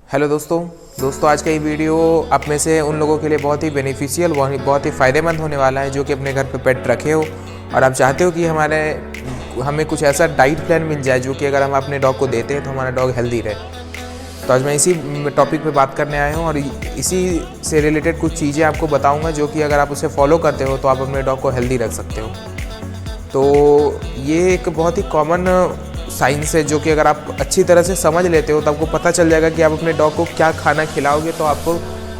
Hello दोस्तों आज का ये वीडियो आप में से उन लोगों के लिए बहुत ही बेनिफिशियल बहुत ही फ़ायदेमंद होने वाला है जो कि अपने घर पे पेट रखे हो और आप चाहते हो कि हमें कुछ ऐसा डाइट प्लान मिल जाए जो कि अगर हम अपने डॉग को देते हैं तो हमारा डॉग हेल्दी रहे। तो आज मैं इसी टॉपिक पे बात करने आया हूँ और इसी से रिलेटेड कुछ चीज़ें आपको बताऊँगा जो कि अगर आप उसे फॉलो करते हो तो आप अपने डॉग को हेल्दी रख सकते हो। तो ये एक बहुत ही कॉमन साइंस है जो कि अगर आप अच्छी तरह से समझ लेते हो तो आपको पता चल जाएगा कि आप अपने डॉग को क्या खाना खिलाओगे तो आपको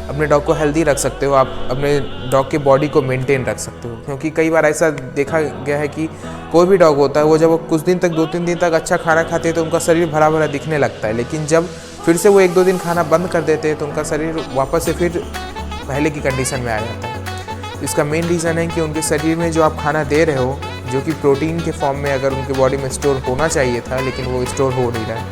अपने डॉग को हेल्दी रख सकते हो, आप अपने डॉग के बॉडी को मेंटेन रख सकते हो। क्योंकि कई बार ऐसा देखा गया है कि कोई भी डॉग होता है वो जब वो कुछ दिन तक 2-3 दिन तक अच्छा खाना खाते हैं तो उनका शरीर भरा भरा दिखने लगता है, लेकिन जब फिर से वो 1-2 दिन खाना बंद कर देते हैं तो उनका शरीर वापस से फिर पहले की कंडीशन में आ जाता है। इसका मेन रीज़न है कि उनके शरीर में जो आप खाना दे रहे हो जो कि प्रोटीन के फॉर्म में अगर उनके बॉडी में स्टोर होना चाहिए था लेकिन वो स्टोर हो नहीं रहा है,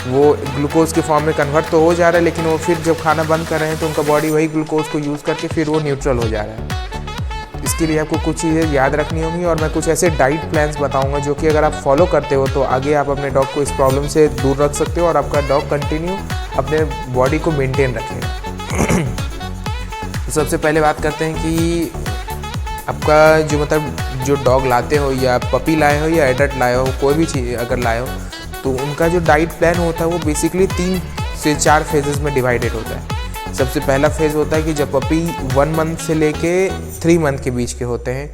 वो ग्लूकोज के फॉर्म में कन्वर्ट तो हो जा रहा है लेकिन वो फिर जब खाना बंद कर रहे हैं तो उनका बॉडी वही ग्लूकोज को यूज़ करके फिर वो न्यूट्रल हो जा रहा है। इसके लिए आपको कुछ चीज़ें याद रखनी होंगी और मैं कुछ ऐसे डाइट प्लान्स बताऊंगा जो कि अगर आप फॉलो करते हो तो आगे आप अपने डॉग को इस प्रॉब्लम से दूर रख सकते हो और आपका डॉग कंटिन्यू अपने बॉडी को मेनटेन रखेगा। तो सबसे पहले बात करते हैं कि आपका जो डॉग लाते हो या पपी लाए हो या एडल्ट लाए हो, कोई भी चीज़ अगर लाए हो तो उनका जो डाइट प्लान होता है वो बेसिकली 3 से 4 फेजेस में डिवाइडेड होता है। सबसे पहला फेज़ होता है कि जब पपी 1 मंथ से लेके 3 मंथ के बीच के होते हैं,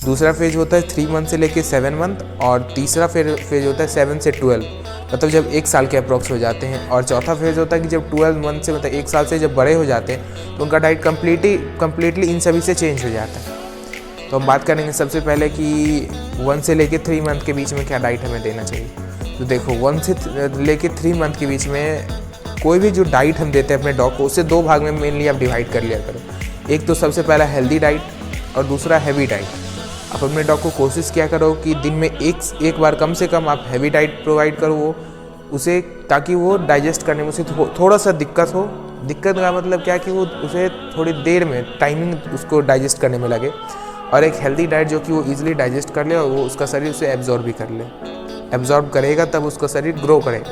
दूसरा फेज़ होता है 3 मंथ से लेके 7 मंथ और तीसरा फेज़ होता है 7 से 12, मतलब जब 1 साल के अप्रॉक्स हो जाते हैं, और चौथा फेज़ होता है कि जब 12 मंथ से मतलब 1 साल से जब बड़े हो जाते हैं तो उनका डाइट कम्प्लीटली इन सभी से चेंज हो जाता है। तो हम बात करेंगे सबसे पहले कि 1 से लेके 3 मंथ के बीच में क्या डाइट हमें देना चाहिए। तो देखो 1 से लेके 3 मंथ के बीच में कोई भी जो डाइट हम देते हैं अपने डॉग को उससे 2 भाग में मेनली आप डिवाइड कर लिया करो। एक तो सबसे पहला हेल्दी डाइट और दूसरा हैवी डाइट। आप अपने डॉग को कोशिश किया करो कि दिन में एक बार कम से कम आप हैवी डाइट प्रोवाइड करो उसे, ताकि वो डाइजेस्ट करने में उसे थोड़ा सा दिक्कत हो। दिक्कत का मतलब क्या कि वो उसे थोड़ी देर में टाइमिंग उसको डाइजेस्ट करने में लगे, और एक हेल्दी डाइट जो कि वो इजीली डाइजेस्ट कर ले और वो उसका शरीर उसे एब्जॉर्ब भी कर ले। एब्जॉर्ब करेगा तब उसका शरीर ग्रो करेगा।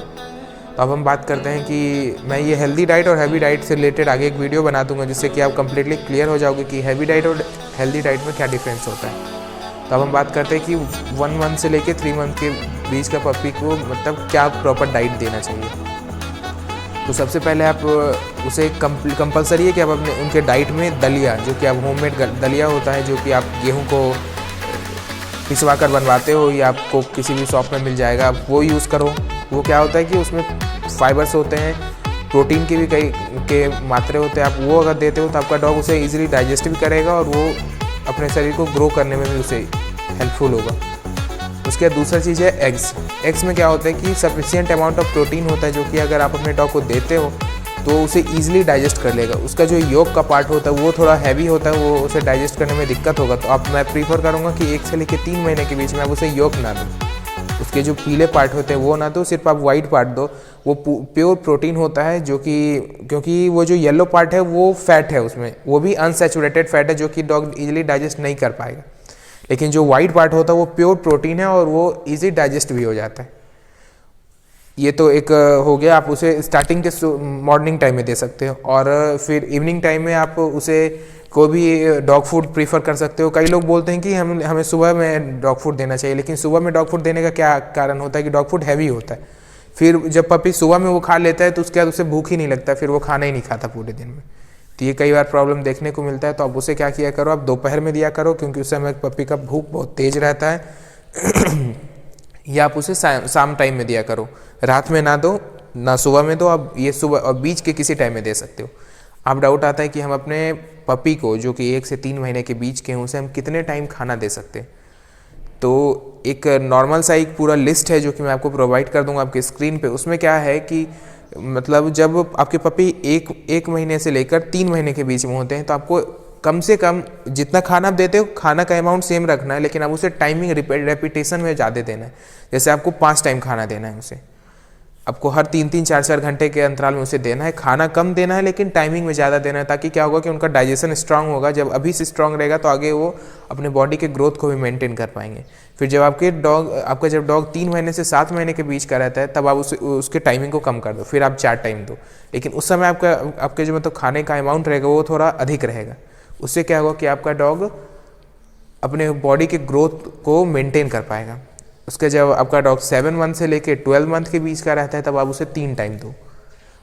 तो अब हम बात करते हैं कि मैं ये हेल्दी डाइट और हैवी डाइट से रिलेटेड आगे एक वीडियो बना दूंगा जिससे कि आप कंप्लीटली क्लियर हो जाओगे कि हैवी डाइट और हेल्दी डाइट में क्या डिफरेंस होता है। तो अब हम बात करते हैं कि 1 मंथ से लेके 3 मंथ के बीच का पपी को मतलब क्या प्रॉपर डाइट देना चाहिए। तो सबसे पहले आप उसे कंपलसरी है कि आप अपने उनके डाइट में दलिया, जो कि आप होममेड दलिया होता है जो कि आप गेहूं को पिसवा कर बनवाते हो या आपको किसी भी शॉप में मिल जाएगा, आप वो यूज़ करो। वो क्या होता है कि उसमें फाइबर्स होते हैं, प्रोटीन की भी कई के मात्रे होते हैं। आप वो अगर देते हो तो आपका डॉग उसे ईजिली डाइजेस्ट भी करेगा और वो अपने शरीर को ग्रो करने में भी उसे हेल्पफुल होगा। उसके बाद दूसरा चीज़ है एग्स में क्या होता है कि सफिशिएंट अमाउंट ऑफ प्रोटीन होता है जो कि अगर आप अपने डॉग को देते हो तो उसे ईजिली डाइजेस्ट कर लेगा। उसका जो योक का पार्ट होता है वो थोड़ा हैवी होता है, वो उसे डाइजेस्ट करने में दिक्कत होगा। तो मैं प्रीफर करूँगा कि 1 से लेकर 3 महीने के बीच में आप उसे योक ना दो, उसके जो पीले पार्ट होते हैं वो ना दो, सिर्फ आप वाइट पार्ट दो। वो प्योर प्रोटीन होता है जो कि क्योंकि वो जो येलो पार्ट है वो फैट है, उसमें वो भी अनसैचुरेटेड फैट है जो कि डॉग ईजिली डाइजेस्ट नहीं कर पाएगा, लेकिन जो वाइट पार्ट होता है वो प्योर प्रोटीन है और वो इजी डाइजेस्ट भी हो जाता है। ये तो एक हो गया, आप उसे स्टार्टिंग के मॉर्निंग टाइम में दे सकते हो और फिर इवनिंग टाइम में आप उसे कोई भी डॉग फूड प्रीफर कर सकते हो। कई लोग बोलते हैं कि हमें सुबह में डॉग फूड देना चाहिए, लेकिन सुबह में डॉग फूड देने का क्या कारण होता है कि डॉग फूड हैवी होता है। फिर जब पपी सुबह में वो खा लेता है तो उसके बाद उसे भूख ही नहीं लगता, फिर वो खाना ही नहीं खाता पूरे दिन में। तो ये कई बार प्रॉब्लम देखने को मिलता है। तो आप उसे क्या किया करो, आप दोपहर में दिया करो क्योंकि उस समय पपी का भूख बहुत तेज रहता है या आप उसे शाम टाइम में दिया करो, रात में ना दो, ना सुबह में दो। आप ये सुबह और बीच के किसी टाइम में दे सकते हो। आप डाउट आता है कि हम अपने पपी को जो कि 1 से 3 महीने के बीच के हैं उसे हम कितने टाइम खाना दे सकते हैं। तो एक नॉर्मल सा एक पूरा लिस्ट है जो कि मैं आपको प्रोवाइड कर दूंगा आपके स्क्रीन पे। उसमें क्या है कि मतलब जब आपके पपी एक महीने से लेकर 3 महीने के बीच में होते हैं तो आपको कम से कम जितना खाना आप देते हो खाना का अमाउंट सेम रखना है, लेकिन आप उसे टाइमिंग रेपिटेशन में ज़्यादा देना है। जैसे आपको 5 टाइम खाना देना है उसे, आपको हर 3-3, 4-4 घंटे के अंतराल में उसे देना है। खाना कम देना है लेकिन टाइमिंग में ज़्यादा देना है, ताकि क्या होगा कि उनका डाइजेशन स्ट्रांग होगा। जब अभी से स्ट्रांग रहेगा तो आगे वो अपने बॉडी के ग्रोथ को भी मेंटेन कर पाएंगे। फिर जब आपका जब डॉग 3 महीने से 7 महीने के बीच का रहता है तब आप उसके टाइमिंग को कम कर दो, फिर आप 4 टाइम दो। लेकिन उस समय आपके जो मतलब खाने का अमाउंट रहेगा वो थोड़ा अधिक रहेगा। उससे क्या होगा कि आपका डॉग अपने बॉडी के ग्रोथ को मेंटेन कर पाएगा। उसके जब आपका डॉग 7 मंथ से लेके 12 मंथ के बीच का रहता है तब आप उसे 3 टाइम दो।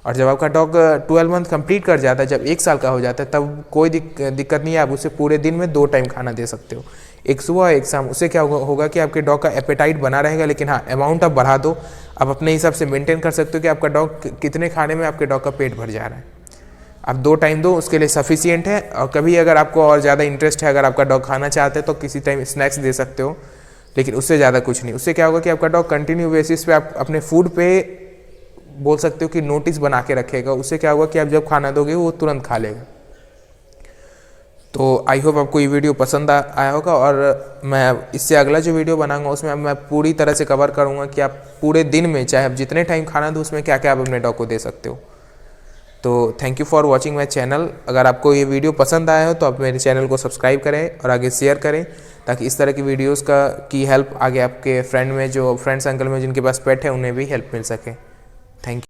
और जब आपका डॉग 12 मंथ कंप्लीट कर जाता है, जब 1 साल का हो जाता है, तब कोई दिक्कत नहीं है, आप उसे पूरे दिन में 2 टाइम खाना दे सकते हो, एक सुबह एक शाम। उससे क्या होगा कि आपके डॉग का एपेटाइट बना रहेगा, लेकिन हाँ अमाउंट आप बढ़ा दो, आप अपने हिसाब से मेंटेन कर सकते हो कि आपका डॉग कितने खाने में आपके डॉग का पेट भर जा रहा है। आप 2 टाइम दो, उसके लिए सफिशियंट है। और कभी अगर आपको और ज़्यादा इंटरेस्ट है, अगर आपका डॉग खाना चाहते हैं तो किसी टाइम स्नैक्स दे सकते हो, लेकिन उससे ज़्यादा कुछ नहीं। उससे क्या होगा कि आपका डॉग कंटिन्यू बेसिस पे आप अपने फूड पे बोल सकते हो कि नोटिस बना के रखेगा। उससे क्या होगा कि आप जब खाना दोगे वो तुरंत खा लेगा। तो आई होप आपको ये वीडियो पसंद आया होगा, और मैं इससे अगला जो वीडियो बनाऊंगा उसमें मैं पूरी तरह से कवर करूंगा कि आप पूरे दिन में चाहे आप जितने टाइम खाना दो उसमें क्या क्या आप अपने डॉग को दे सकते हो। तो thank you for watching my channel. अगर आपको ये वीडियो पसंद आया हो तो आप मेरे चैनल को सब्सक्राइब करें और आगे शेयर करें, ताकि इस तरह की वीडियोज़ की हेल्प आगे आपके फ्रेंड्स अंकल में जिनके पास पेट है उन्हें भी हेल्प मिल सके। Thank you.